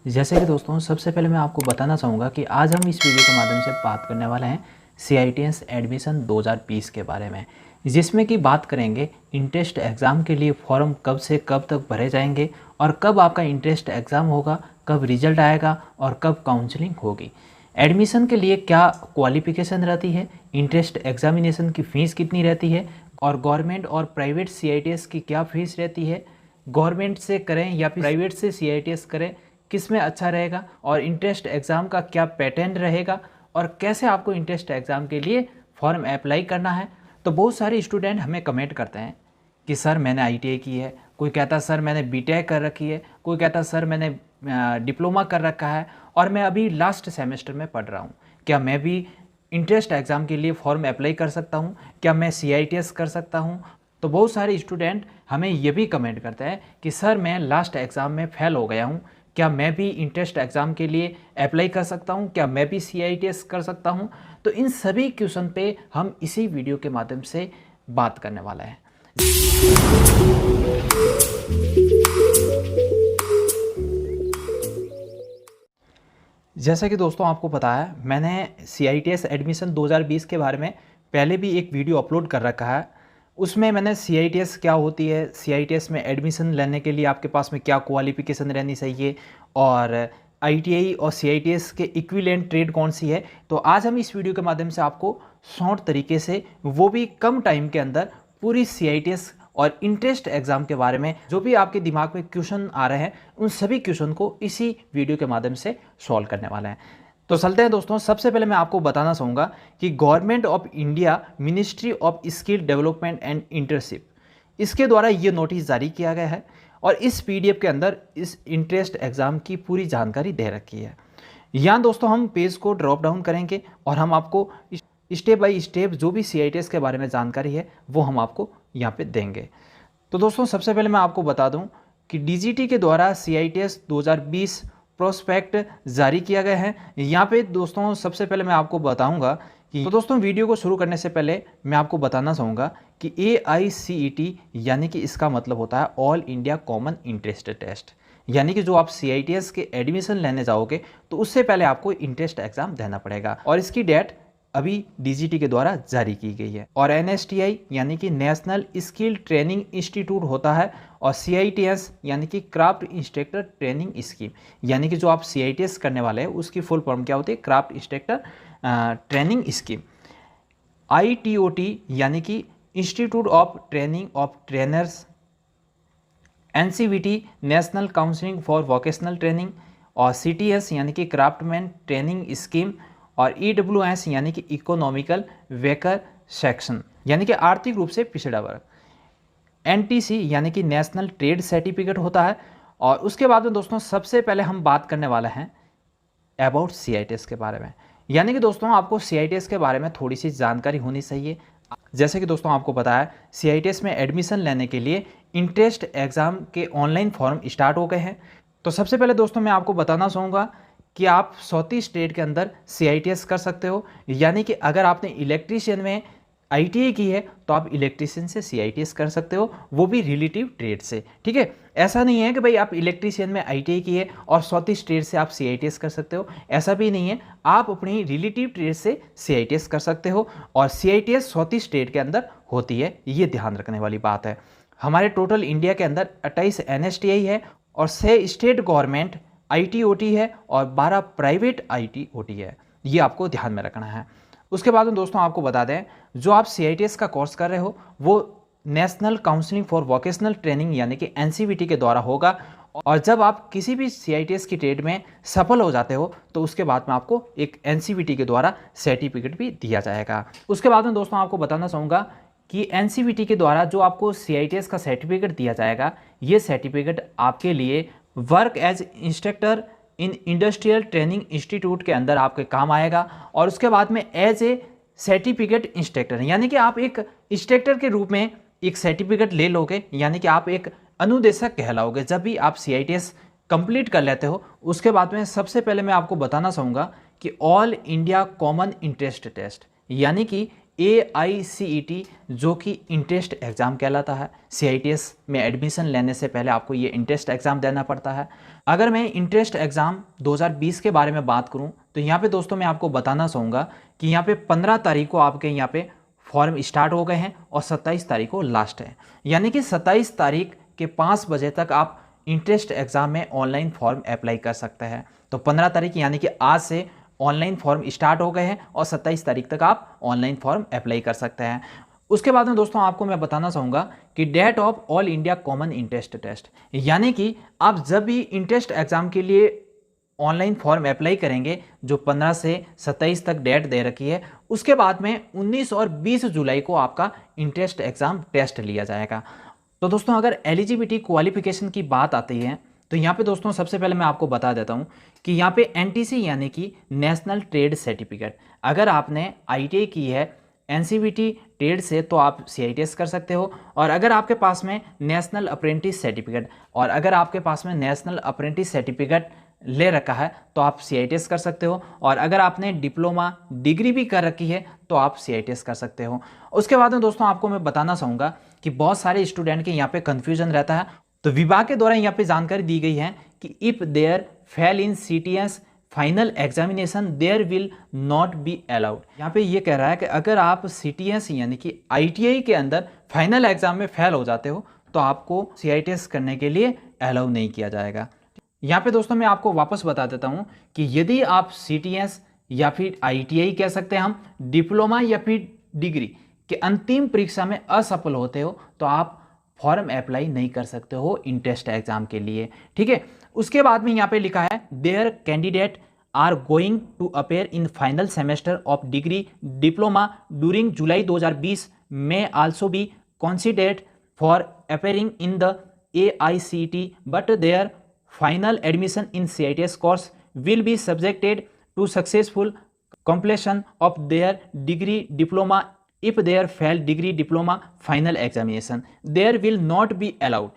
जैसे कि दोस्तों सबसे पहले मैं आपको बताना चाहूँगा कि आज हम इस वीडियो के माध्यम से बात करने वाले हैं CITS एडमिशन 2020 के बारे में, जिसमें कि बात करेंगे इंट्रेंस एग्ज़ाम के लिए फॉर्म कब से कब तक भरे जाएंगे और कब आपका इंट्रेंस एग्ज़ाम होगा, कब रिजल्ट आएगा और कब काउंसलिंग होगी। एडमिशन के लिए क्या क्वालिफिकेशन रहती है, इंट्रेंस एग्जामिनेशन की फ़ीस कितनी रहती है और गवर्नमेंट और प्राइवेट CITS की क्या फ़ीस रहती है, गवर्नमेंट से करें या फिर प्राइवेट से CITS करें किस में अच्छा रहेगा और इंट्रेंस एग्ज़ाम का क्या पैटर्न रहेगा और कैसे आपको इंट्रेंस एग्ज़ाम के लिए फॉर्म अप्लाई करना है। तो बहुत सारे स्टूडेंट हमें कमेंट करते हैं कि सर मैंने ITI की है, कोई कहता सर मैंने BTech कर रखी है, कोई कहता सर मैंने डिप्लोमा कर रखा है और मैं अभी लास्ट सेमेस्टर में पढ़ रहा हूँ, क्या मैं भी इंट्रेंस एग्ज़ाम के लिए फॉर्म अप्लाई कर सकता हूँ, क्या मैं CITS कर सकता हूँ। तो बहुत सारे स्टूडेंट हमें ये भी कमेंट करते हैं कि सर मैं लास्ट एग्ज़ाम में फ़ेल हो गया हूँ, क्या मैं भी इंट्रेंस एग्ज़ाम के लिए अप्लाई कर सकता हूँ, क्या मैं भी CITS कर सकता हूँ। तो इन सभी क्वेश्चन पे हम इसी वीडियो के माध्यम से बात करने वाला है। जैसा कि दोस्तों आपको पता है, मैंने CITS एडमिशन 2020 के बारे में पहले भी एक वीडियो अपलोड कर रखा है। उसमें मैंने CITS क्या होती है, CITS में एडमिशन लेने के लिए आपके पास में क्या क्वालिफिकेशन रहनी चाहिए और ITI और CITS के इक्विवेलेंट ट्रेड कौन सी है। तो आज हम इस वीडियो के माध्यम से आपको शॉर्ट तरीके से, वो भी कम टाइम के अंदर, पूरी CITS और इंट्रेंस एग्ज़ाम के बारे में जो भी आपके दिमाग में क्वेश्चन आ रहे हैं उन सभी क्वेश्चन को इसी वीडियो के माध्यम से सॉल्व करने वाले हैं। तो चलते हैं दोस्तों। सबसे पहले मैं आपको बताना चाहूँगा कि government of India ministry of skill development and internship, इसके द्वारा ये नोटिस जारी किया गया है और इस PDF के अंदर इस इंट्रेंस एग्ज़ाम की पूरी जानकारी दे रखी है। यहाँ दोस्तों हम पेज को ड्रॉप डाउन करेंगे और हम आपको स्टेप बाय स्टेप जो भी CITS के बारे में जानकारी है वो हम आपको यहाँ पे देंगे। तो दोस्तों सबसे पहले मैं आपको बता दूं कि DGT के द्वारा CITS 2020 प्रोस्पेक्ट जारी किया गया है। यहाँ पे दोस्तों सबसे पहले मैं आपको बताऊंगा कि, तो दोस्तों वीडियो को शुरू करने से पहले मैं आपको बताना चाहूँगा कि AICET यानी कि इसका मतलब होता है all India common entrance test, यानी कि जो आप CITS के एडमिशन लेने जाओगे तो उससे पहले आपको इंट्रेंस एग्ज़ाम देना पड़ेगा और इसकी डेट अभी DGT के द्वारा जारी की गई है। और NSTI यानी कि नेशनल स्किल ट्रेनिंग इंस्टीट्यूट होता है और CITS यानी कि क्राफ्ट इंस्ट्रक्टर ट्रेनिंग स्कीम, यानी कि जो आप CITS करने वाले हैं उसकी फुल फॉर्म क्या होती है, craft instructor training scheme. ITOT यानी कि institute of training of trainers. NCVT national counselling for vocational training और CTS यानी कि क्राफ्टमैन ट्रेनिंग स्कीम और EWS यानी कि इकोनॉमिकल वेकर सेक्शन, यानी कि आर्थिक रूप से पिछड़ा वर्ग। NTC यानी कि नेशनल ट्रेड सर्टिफिकेट होता है। और उसके बाद में दोस्तों सबसे पहले हम बात करने वाले हैं अबाउट CITS के बारे में, यानी कि दोस्तों आपको CITS के बारे में थोड़ी सी जानकारी होनी चाहिए। जैसे कि दोस्तों आपको पता है CITS में एडमिशन लेने के लिए इंट्रेंस एग्ज़ाम के ऑनलाइन फॉर्म स्टार्ट हो गए हैं। तो सबसे पहले दोस्तों मैं आपको बताना चाहूँगा कि आप 34 स्टेट के अंदर CITS कर सकते हो, यानी कि अगर आपने इलेक्ट्रीशियन में ITI की है तो आप इलेक्ट्रीशियन से CITS कर सकते हो, वो भी रिलेटिव ट्रेड से। ठीक है, ऐसा नहीं है कि भाई आप इलेक्ट्रीशियन में ITI की है और 34 स्टेट से आप CITS कर सकते हो, ऐसा भी नहीं है। आप अपनी रिलेटिव ट्रेड से CITS कर सकते हो और CITS 34 स्टेट के अंदर होती है, ये ध्यान रखने वाली बात है। हमारे टोटल इंडिया के अंदर 28 NSTI है और 6 स्टेट गवर्नमेंट ITOT है और 12 प्राइवेट ITOT है, ये आपको ध्यान में रखना है। उसके बाद में दोस्तों आपको बता दें, जो आप CITS का कोर्स कर रहे हो वो national counselling for vocational training यानी कि NCVT के द्वारा होगा और जब आप किसी भी CITS की ट्रेड में सफल हो जाते हो तो उसके बाद में आपको एक NCVT के द्वारा सर्टिफिकेट भी दिया जाएगा। उसके बाद में दोस्तों आपको बताना चाहूँगा कि NCVT के द्वारा जो आपको CITS का सर्टिफिकेट दिया जाएगा, ये सर्टिफिकेट आपके लिए work as instructor in industrial training institute के अंदर आपके काम आएगा और उसके बाद में एज ए सर्टिफिकेट इंस्ट्रक्टर, यानी कि आप एक इंस्ट्रक्टर के रूप में एक सर्टिफिकेट ले लोगे, यानी कि आप एक अनुदेशक कहलाओगे जब भी आप CITS कंप्लीट कर लेते हो। उसके बाद में सबसे पहले मैं आपको बताना चाहूँगा कि all India common entrance test, यानी कि AICET जो कि इंट्रेंस एग्ज़ाम कहलाता है। CITS में एडमिशन लेने से पहले आपको ये इंट्रेंस एग्ज़ाम देना पड़ता है। अगर मैं इंट्रेंस एग्ज़ाम 2020 के बारे में बात करूं तो यहाँ पे दोस्तों मैं आपको बताना चाहूँगा कि यहाँ पे 15 तारीख को आपके यहाँ पे फॉर्म स्टार्ट हो गए हैं और 27 तारीख को लास्ट है। यानी कि 27 तारीख के 5 बजे तक आप इंट्रेंस एग्ज़ाम में ऑनलाइन फॉर्म अप्लाई कर सकते हैं। तो 15 तारीख यानी कि आज से ऑनलाइन फॉर्म स्टार्ट हो गए हैं और 27 तारीख तक आप ऑनलाइन फॉर्म अप्लाई कर सकते हैं। उसके बाद में दोस्तों आपको मैं बताना चाहूँगा कि date of all India common entrance test, यानी कि आप जब भी इंट्रेंस एग्ज़ाम के लिए ऑनलाइन फॉर्म अप्लाई करेंगे जो 15 से 27 तक डेट दे रखी है, उसके बाद में 19 और 20 जुलाई को आपका इंट्रेंस एग्ज़ाम टेस्ट लिया जाएगा। तो दोस्तों अगर एलिजिबिलिटी क्वालिफिकेशन की बात आती है तो यहाँ पे दोस्तों सबसे पहले मैं आपको बता देता हूँ कि यहाँ पे NTC यानी कि नेशनल ट्रेड सर्टिफिकेट, अगर आपने ITI की है NCVT ट्रेड से तो आप CITS कर सकते हो, और अगर आपके पास में नेशनल अप्रेंटिस सर्टिफिकेट और अगर आपके पास में नेशनल अप्रेंटिस सर्टिफिकेट ले रखा है तो आप CITS कर सकते हो, और अगर आपने डिप्लोमा डिग्री भी कर रखी है तो आप CITS कर सकते हो। उसके बाद में दोस्तों आपको मैं बताना चाहूँगा कि बहुत सारे स्टूडेंट के यहाँ पे कन्फ्यूजन रहता है, तो विभाग के द्वारा यहाँ पे जानकारी दी गई है कि if there fail in CTS final examination there will not be allowed. यहाँ पे ये कह रहा है कि अगर आप CTS यानी कि ITI के अंदर फाइनल एग्जाम में फेल हो जाते हो तो आपको CITS करने के लिए अलाउ नहीं किया जाएगा। यहाँ पे दोस्तों मैं आपको वापस बता देता हूँ कि यदि आप CTS या फिर ITI कह सकते हैं हम, डिप्लोमा या फिर डिग्री के अंतिम परीक्षा में असफल होते हो तो आप फॉर्म अप्लाई नहीं कर सकते हो इंट्रेंस एग्जाम के लिए, ठीक है। उसके बाद में यहाँ पे लिखा है there candidate are going to appear in final semester of degree diploma during July 2020 में also be considered for appearing in the AICT but there final admission in CITS course will be subjected to successful completion of their degree diploma. If their fail degree diploma final examination there will not be allowed।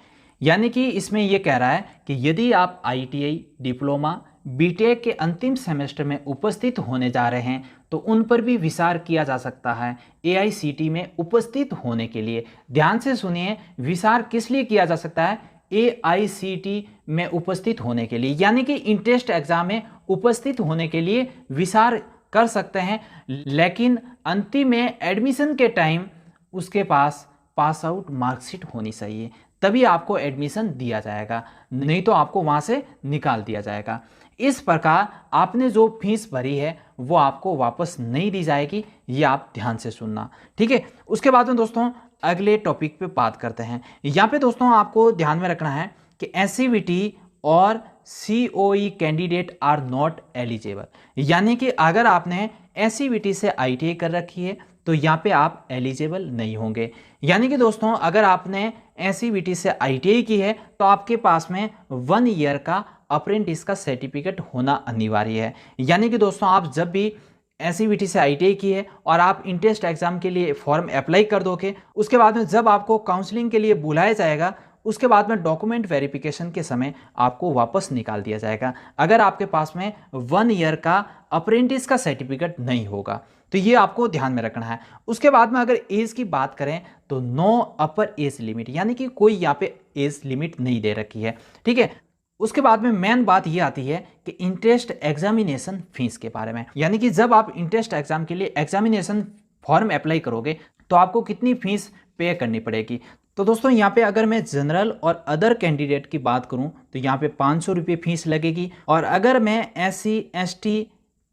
यानी कि इसमें यह कह रहा है कि यदि आप ITI डिप्लोमा BTech के अंतिम सेमेस्टर में उपस्थित होने जा रहे हैं तो उन पर भी विचार किया जा सकता है AICT में उपस्थित होने के लिए। ध्यान से सुनिए, विचार किस लिए किया जा सकता है? AICT में उपस्थित होने के लिए, यानी कि इंट्रेंस एग्जाम में उपस्थित होने के लिए विचार कर सकते हैं, लेकिन अंतिम में एडमिशन के टाइम उसके पास पास आउट मार्कशीट होनी चाहिए, तभी आपको एडमिशन दिया जाएगा, नहीं तो आपको वहां से निकाल दिया जाएगा। इस प्रकार आपने जो फीस भरी है वो आपको वापस नहीं दी जाएगी, ये आप ध्यान से सुनना, ठीक है। उसके बाद में दोस्तों अगले टॉपिक पे बात करते हैं। यहाँ पे दोस्तों आपको ध्यान में रखना है कि SCVT और COE candidate are not eligible, यानी कि अगर आपने SCVT से ITI कर रखी है तो यहाँ पे आप एलिजिबल नहीं होंगे। यानी कि दोस्तों अगर आपने SCVT से ITI की है तो आपके पास में 1 ईयर का अप्रेंटिस का सर्टिफिकेट होना अनिवार्य है। यानी कि दोस्तों आप जब भी SCVT से ITI की है और आप इंट्रेंस एग्जाम के लिए फॉर्म अप्लाई कर दोगे, उसके बाद में जब आपको काउंसलिंग के लिए बुलाया जाएगा उसके बाद में डॉक्यूमेंट वेरिफिकेशन के समय आपको वापस निकाल दिया जाएगा अगर आपके पास में 1 ईयर का अप्रेंटिस का सर्टिफिकेट नहीं होगा। तो ये आपको ध्यान में रखना है। उसके बाद में अगर एज की बात करें तो नो अपर एज लिमिट, यानी कि कोई यहाँ पे एज लिमिट नहीं दे रखी है, ठीक है। उसके बाद में मेन बात ये आती है कि इंट्रेंस एग्जामिनेशन फीस के बारे में, यानी कि जब आप इंट्रेंस एग्जाम के लिए एग्जामिनेशन फॉर्म अप्लाई करोगे तो आपको कितनी फीस पे करनी पड़ेगी। तो दोस्तों यहाँ पे अगर मैं जनरल और अदर कैंडिडेट की बात करूँ तो यहाँ पे 500 रुपये फीस लगेगी, और अगर मैं SC ST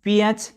PH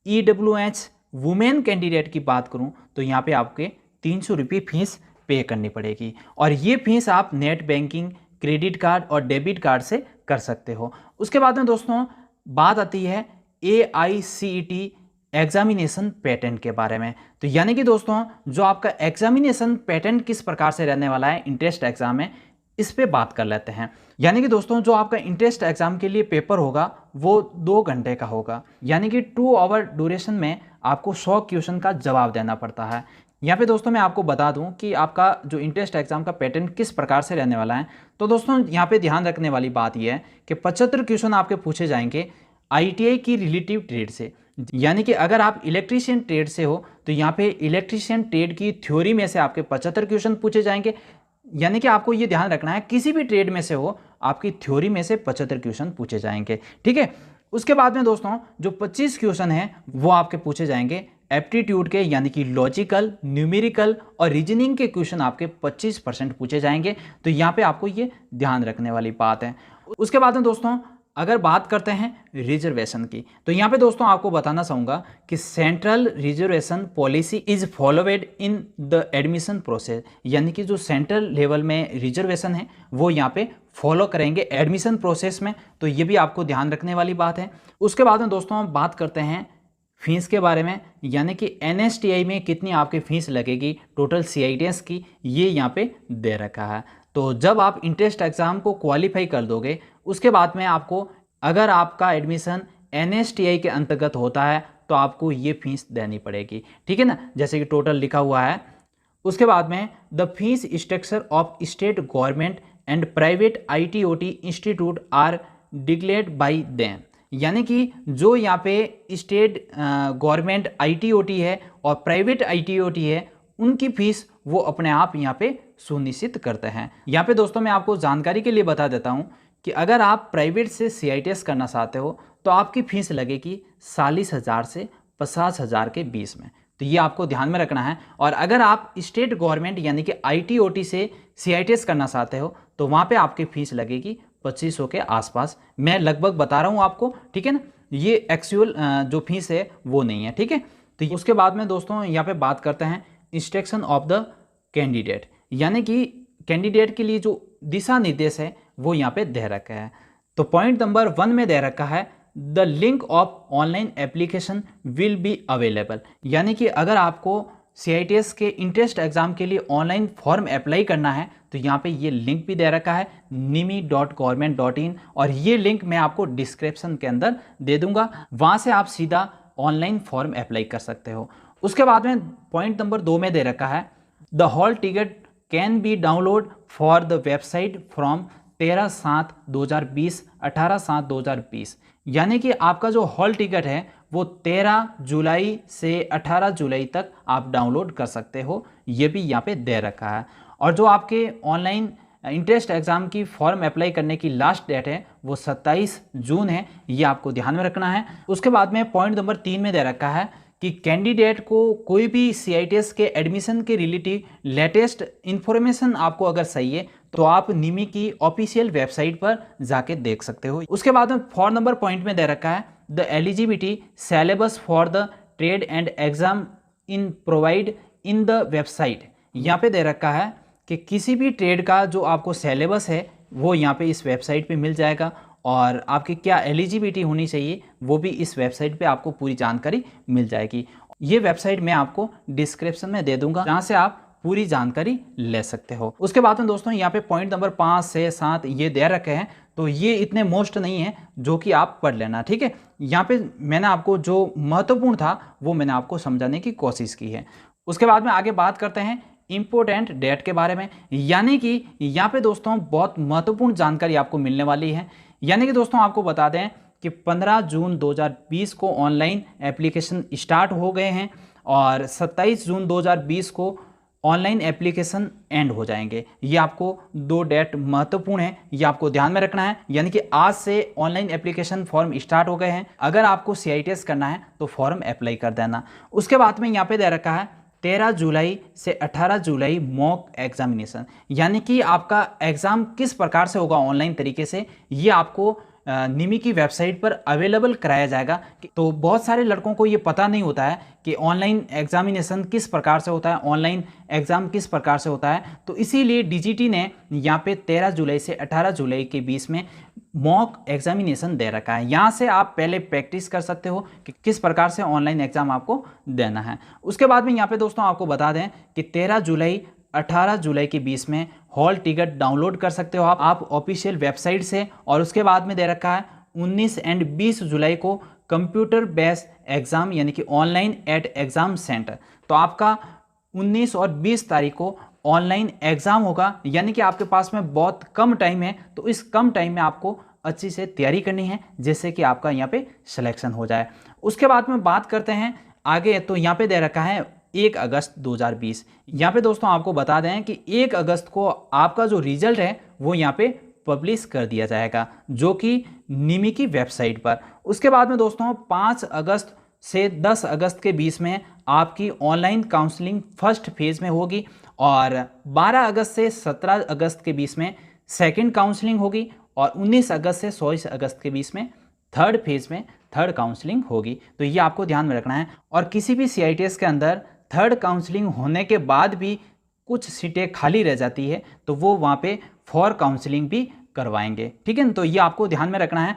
EWH women candidate की बात करूँ तो यहाँ पे आपके 300 रुपये फीस पे करनी पड़ेगी, और ये फीस आप नेट बैंकिंग, क्रेडिट कार्ड और डेबिट कार्ड से कर सकते हो। उसके बाद में दोस्तों बात आती है AICET एग्जामिनेशन पैटर्न के बारे में। तो यानी कि दोस्तों जो आपका एग्जामिनेशन पैटर्न किस प्रकार से रहने वाला है इंट्रेंस एग्जाम में, इस पे बात कर लेते हैं। यानी कि दोस्तों जो आपका इंट्रेंस एग्जाम के लिए पेपर होगा वो 2 घंटे का होगा, यानी कि 2 आवर ड्यूरेशन में आपको 100 क्वेश्चन का जवाब देना पड़ता है। यहाँ पे दोस्तों मैं आपको बता दूं कि आपका जो इंट्रेंस एग्जाम का पैटर्न किस प्रकार से रहने वाला है। तो दोस्तों यहाँ पे ध्यान रखने वाली बात यह है कि 75 क्वेश्चन आपके पूछे जाएंगे ITI की रिलेटिव ट्रेड से, यानी कि अगर आप इलेक्ट्रीशियन ट्रेड से हो तो यहाँ पे इलेक्ट्रीशियन ट्रेड की थ्योरी में से आपके 75 क्वेश्चन पूछे जाएंगे। यानी कि आपको ये ध्यान रखना है, किसी भी ट्रेड में से हो आपकी थ्योरी में से 75 क्वेश्चन पूछे जाएंगे, ठीक है। उसके बाद में दोस्तों जो 25 क्वेश्चन हैं वो आपके पूछे जाएंगे एप्टीट्यूड के, यानी कि लॉजिकल, न्यूमेरिकल और रीजनिंग के क्वेश्चन आपके 25% पूछे जाएंगे। तो यहाँ पे आपको ये ध्यान रखने वाली बात है। उसके बाद में दोस्तों अगर बात करते हैं रिजर्वेशन की, तो यहाँ पे दोस्तों आपको बताना चाहूँगा कि central reservation policy is followed in the admission process, यानी कि जो सेंट्रल लेवल में रिजर्वेशन है वो यहाँ पे फॉलो करेंगे एडमिशन प्रोसेस में। तो ये भी आपको ध्यान रखने वाली बात है। उसके बाद में दोस्तों हम बात करते हैं फीस के बारे में, यानी कि NSTI में कितनी आपकी फीस लगेगी टोटल CITS की, ये यहाँ पे दे रखा है। तो जब आप इंट्रेंस एग्ज़ाम को क्वालिफाई कर दोगे उसके बाद में आपको, अगर आपका एडमिशन NSTI के अंतर्गत होता है तो आपको ये फीस देनी पड़ेगी, ठीक है ना, जैसे कि टोटल लिखा हुआ है। उसके बाद में the fees structure of state government and private IT/OT institute are declared by them, यानी कि जो यहाँ पे स्टेट गवर्नमेंट IT/OT है और प्राइवेट IT/OT है उनकी फीस वो अपने आप यहाँ पे सुनिश्चित करते हैं। यहाँ पे दोस्तों मैं आपको जानकारी के लिए बता देता हूँ कि अगर आप प्राइवेट से CITS करना चाहते हो तो आपकी फ़ीस लगेगी 40,000 से 50,000 के बीच में, तो ये आपको ध्यान में रखना है। और अगर आप स्टेट गवर्नमेंट यानी कि IT/OT से CITS करना चाहते हो तो वहाँ पे आपकी फ़ीस लगेगी 2500 के आसपास। मैं लगभग बता रहा हूँ आपको, ठीक है ना, ये एक्चुअल जो फीस है वो नहीं है, ठीक है। तो उसके बाद में दोस्तों यहाँ पे बात करते हैं इंस्ट्रक्शन ऑफ द कैंडिडेट, यानी कि कैंडिडेट के लिए जो दिशा निर्देश है वो यहाँ पे दे रखा है। तो पॉइंट नंबर 1 में दे रखा है the link of online application will be available, यानी कि अगर आपको CITS के इंट्रेंस एग्जाम के लिए ऑनलाइन फॉर्म अप्लाई करना है तो यहाँ पे ये लिंक भी दे रखा है nimi.government.in, और ये लिंक मैं आपको डिस्क्रिप्शन के अंदर दे दूंगा, वहाँ से आप सीधा ऑनलाइन फॉर्म अप्लाई कर सकते हो। उसके बाद में पॉइंट नंबर 2 में दे रखा है the hall ticket can be download for the website from 13/7/2020 18/7/2020, यानी कि आपका जो हॉल टिकट है वो 13 जुलाई से 18 जुलाई तक आप डाउनलोड कर सकते हो, ये भी यहाँ पे दे रखा है। और जो आपके ऑनलाइन इंट्रेंस एग्ज़ाम की फॉर्म अप्लाई करने की लास्ट डेट है वो 27 जून है, ये आपको ध्यान में रखना है। उसके बाद में पॉइंट नंबर 3 में दे रखा है कि कैंडिडेट को कोई भी CITS के एडमिशन के रिलेटिव लेटेस्ट इन्फॉर्मेशन आपको अगर चाहिए तो आप निमी की ऑफिशियल वेबसाइट पर जाके देख सकते हो। उसके बाद में 4 नंबर पॉइंट में दे रखा है the eligibility syllabus for the trade and exam in provide in the website, यहाँ पे दे रखा है कि किसी भी ट्रेड का जो आपको सिलेबस है वो यहाँ पे इस वेबसाइट पे मिल जाएगा, और आपकी क्या एलिजिबिलिटी होनी चाहिए वो भी इस वेबसाइट पे आपको पूरी जानकारी मिल जाएगी। ये वेबसाइट मैं आपको डिस्क्रिप्शन में दे दूंगा जहाँ से आप पूरी जानकारी ले सकते हो। उसके बाद में दोस्तों यहाँ पे पॉइंट नंबर 5 से 7 ये दे रखे हैं, तो ये इतने मोस्ट नहीं है जो कि आप पढ़ लेना, ठीक है। यहाँ पे मैंने आपको जो महत्वपूर्ण था वो मैंने आपको समझाने की कोशिश की है। उसके बाद में आगे बात करते हैं इम्पोर्टेंट डेट के बारे में, यानी कि यहाँ पे दोस्तों बहुत महत्वपूर्ण जानकारी आपको मिलने वाली है। यानी कि दोस्तों आपको बता दें कि 15 जून 2020 को ऑनलाइन एप्लीकेशन स्टार्ट हो गए हैं और 27 जून 2020 को ऑनलाइन एप्लीकेशन एंड हो जाएंगे। ये आपको 2 डेट महत्वपूर्ण है, ये आपको ध्यान में रखना है। यानी कि आज से ऑनलाइन एप्लीकेशन फॉर्म स्टार्ट हो गए हैं, अगर आपको CITS करना है तो फॉर्म अप्लाई कर देना। उसके बाद में यहाँ पे दे रखा है 13 जुलाई से 18 जुलाई मॉक एग्जामिनेशन, यानी कि आपका एग्ज़ाम किस प्रकार से होगा ऑनलाइन तरीके से, ये आपको निमी की वेबसाइट पर अवेलेबल कराया जाएगा। तो बहुत सारे लड़कों को ये पता नहीं होता है कि ऑनलाइन एग्जामिनेशन किस प्रकार से होता है, ऑनलाइन एग्ज़ाम किस प्रकार से होता है, तो इसीलिए DGT ने यहाँ पे 13 जुलाई से 18 जुलाई के बीच में मॉक एग्जामिनेशन दे रखा है। यहाँ से आप पहले प्रैक्टिस कर सकते हो कि किस प्रकार से ऑनलाइन एग्ज़ाम आपको देना है। उसके बाद में यहाँ पे दोस्तों आपको बता दें कि 13 जुलाई 18 जुलाई के बीच में हॉल टिकट डाउनलोड कर सकते हो आप ऑफिशियल वेबसाइट से। और उसके बाद में दे रखा है 19 एंड 20 जुलाई को कंप्यूटर बेस्ड एग्ज़ाम यानी कि ऑनलाइन एट एग्ज़ाम सेंटर, तो आपका 19 और 20 तारीख को ऑनलाइन एग्ज़ाम होगा। यानी कि आपके पास में बहुत कम टाइम है, तो इस कम टाइम में आपको अच्छी से तैयारी करनी है जिससे कि आपका यहाँ पे सिलेक्शन हो जाए। उसके बाद में बात करते हैं आगे। तो यहाँ पे दे रखा है 1 अगस्त 2020। यहाँ पे दोस्तों आपको बता दें कि 1 अगस्त को आपका जो रिजल्ट है वो यहाँ पे पब्लिश कर दिया जाएगा, जो कि निमी की वेबसाइट पर। उसके बाद में दोस्तों 5 अगस्त से 10 अगस्त के बीच में आपकी ऑनलाइन काउंसलिंग फर्स्ट फेज में होगी और 12 अगस्त से 17 अगस्त के बीच में सेकंड काउंसलिंग होगी और 19 अगस्त से 24 अगस्त के बीच में थर्ड फेज में थर्ड काउंसलिंग होगी। तो ये आपको ध्यान में रखना है। और किसी भी CITS के अंदर थर्ड काउंसलिंग होने के बाद भी कुछ सीटें खाली रह जाती है तो वो वहाँ पे फॉर काउंसलिंग भी करवाएंगे, ठीक है। तो ये आपको ध्यान में रखना है।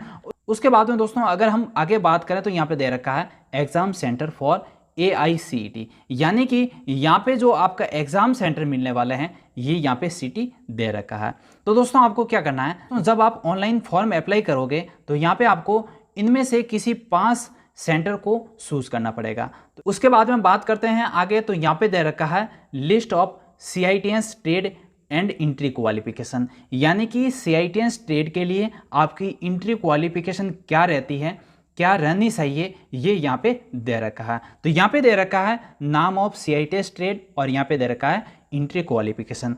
उसके बाद में दोस्तों अगर हम आगे बात करें तो यहाँ पे दे रखा है एग्जाम सेंटर फॉर AICTE, यानी कि यहाँ पे जो आपका एग्जाम सेंटर मिलने वाले हैं ये यहाँ पे सिटी दे रखा है। तो दोस्तों आपको क्या करना है, तो जब आप ऑनलाइन फॉर्म अप्लाई करोगे तो यहाँ पे आपको इनमें से किसी 5 सेंटर को चूज करना पड़ेगा। तो उसके बाद में बात करते हैं आगे। तो यहाँ पे दे रखा है list of CITS trade and entry qualification, यानी कि CITS ट्रेड के लिए आपकी इंट्री क्वालिफिकेशन क्या रहती है, क्या रहनी चाहिए, ये यहाँ पे दे रखा है। तो यहाँ पे दे रखा है नाम ऑफ CITS ट्रेड और यहाँ पे दे रखा है इंट्री क्वालिफिकेशन।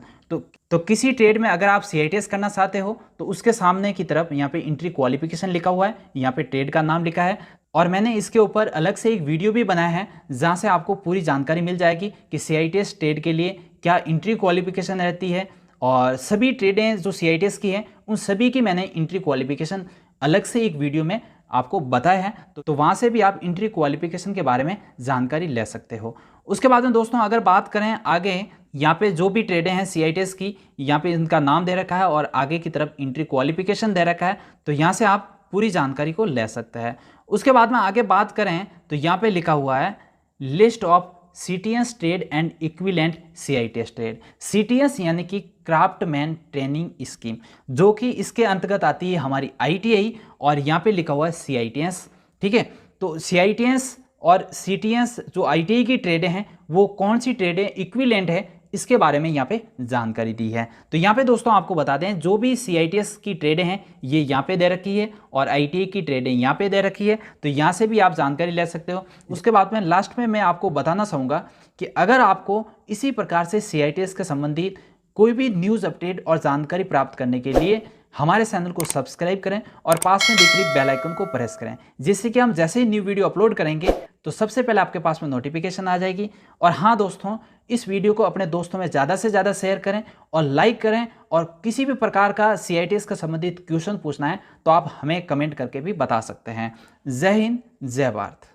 तो किसी ट्रेड में अगर आप CITS करना चाहते हो तो उसके सामने की तरफ यहाँ पे इंट्री क्वालिफिकेशन लिखा हुआ है, यहाँ पे ट्रेड का नाम लिखा है। और मैंने इसके ऊपर अलग से एक वीडियो भी बनाया है जहाँ से आपको पूरी जानकारी मिल जाएगी कि CITS ट्रेड के लिए क्या इंट्री क्वालिफिकेशन रहती है, और सभी ट्रेडें जो CITS की हैं उन सभी की मैंने इंट्री क्वालिफिकेशन अलग से एक वीडियो में आपको बताया है। तो वहाँ से भी आप इंट्री क्वालिफिकेशन के बारे में जानकारी ले सकते हो। उसके बाद में दोस्तों अगर बात करें आगे, यहाँ पे जो भी ट्रेडें हैं CITS की, यहाँ पे इनका नाम दे रखा है और आगे की तरफ इंट्री क्वालिफिकेशन दे रखा है। तो यहाँ से आप पूरी जानकारी को ले सकते हैं। उसके बाद में आगे बात करें तो यहाँ पे लिखा हुआ है list of CTS trade and equivalent CITS trade. CTS यानी कि क्राफ्टमैन ट्रेनिंग स्कीम, जो कि इसके अंतर्गत आती है हमारी ITI, और यहाँ पे लिखा हुआ है CITS, ठीक है। तो CITS और CTS जो ITI की ट्रेडें हैं वो कौन सी ट्रेडें इक्विवेलेंट है इसके बारे में यहाँ पे जानकारी दी है। तो यहाँ पे दोस्तों आपको बता दें जो भी CITS की ट्रेडें हैं ये यहाँ पे दे रखी है और ITI की ट्रेडें यहाँ पे दे रखी है। तो यहाँ से भी आप जानकारी ले सकते हो। उसके बाद में लास्ट में मैं आपको बताना चाहूँगा कि अगर आपको इसी प्रकार से CITS के संबंधित कोई भी न्यूज़ अपडेट और जानकारी प्राप्त करने के लिए हमारे चैनल को सब्सक्राइब करें और पास में दिख रही बेल आइकन को प्रेस करें, जिससे कि हम जैसे ही न्यू वीडियो अपलोड करेंगे तो सबसे पहले आपके पास में नोटिफिकेशन आ जाएगी। और हाँ दोस्तों, इस वीडियो को अपने दोस्तों में ज़्यादा से ज़्यादा शेयर करें और लाइक करें, और किसी भी प्रकार का CITS का संबंधित क्वेश्चन पूछना है तो आप हमें कमेंट करके भी बता सकते हैं। जय हिंद, जय भारत।